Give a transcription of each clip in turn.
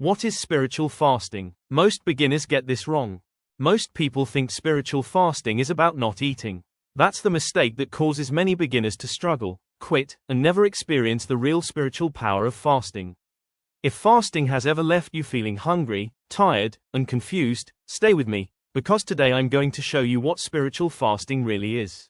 What is spiritual fasting? Most beginners get this wrong. Most people think spiritual fasting is about not eating. That's the mistake that causes many beginners to struggle, quit, and never experience the real spiritual power of fasting. If fasting has ever left you feeling hungry, tired, and confused, stay with me, because today I'm going to show you what spiritual fasting really is.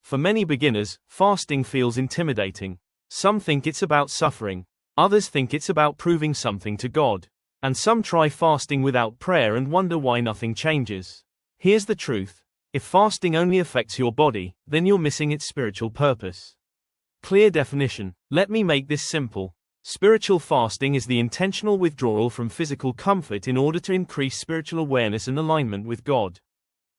For many beginners, fasting feels intimidating. Some think it's about suffering. Others think it's about proving something to God. And some try fasting without prayer and wonder why nothing changes. Here's the truth. If fasting only affects your body, then you're missing its spiritual purpose. Clear definition. Let me make this simple. Spiritual fasting is the intentional withdrawal from physical comfort in order to increase spiritual awareness and alignment with God.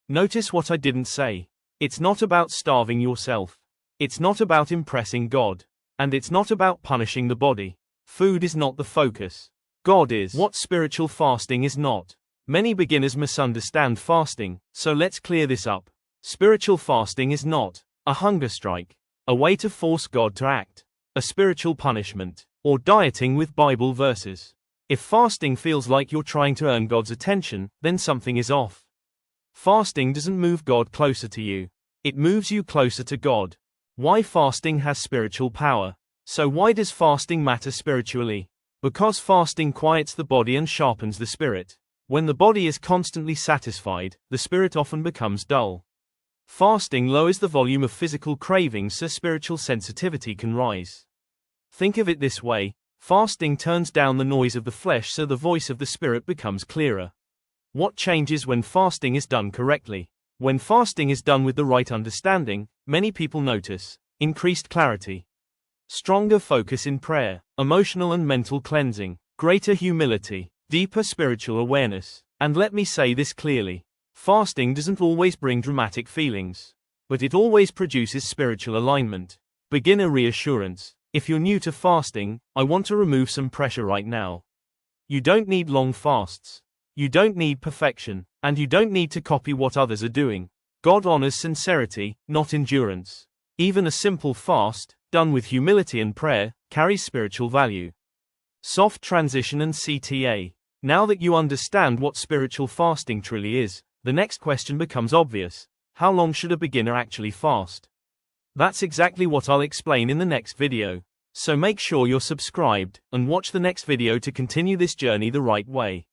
Notice what I didn't say. It's not about starving yourself. It's not about impressing God. And it's not about punishing the body. Food is not the focus. God is. What spiritual fasting is not. Many beginners misunderstand fasting, so let's clear this up. Spiritual fasting is not a hunger strike, a way to force God to act, a spiritual punishment, or dieting with Bible verses. If fasting feels like you're trying to earn God's attention, then something is off. Fasting doesn't move God closer to you. It moves you closer to God. Why fasting has spiritual power? So why does fasting matter spiritually? Because fasting quiets the body and sharpens the spirit. When the body is constantly satisfied, the spirit often becomes dull. Fasting lowers the volume of physical cravings so spiritual sensitivity can rise. Think of it this way, fasting turns down the noise of the flesh so the voice of the spirit becomes clearer. What changes when fasting is done correctly? When fasting is done with the right understanding, many people notice increased clarity, stronger focus in prayer, emotional and mental cleansing, greater humility, deeper spiritual awareness. And let me say this clearly. Fasting doesn't always bring dramatic feelings, but it always produces spiritual alignment. Beginner reassurance. If you're new to fasting, I want to remove some pressure right now. You don't need long fasts. You don't need perfection, and you don't need to copy what others are doing. God honors sincerity, not endurance. Even a simple fast, done with humility and prayer, carries spiritual value. Soft transition and CTA. Now that you understand what spiritual fasting truly is, the next question becomes obvious. How long should a beginner actually fast? That's exactly what I'll explain in the next video. So make sure you're subscribed, and watch the next video to continue this journey the right way.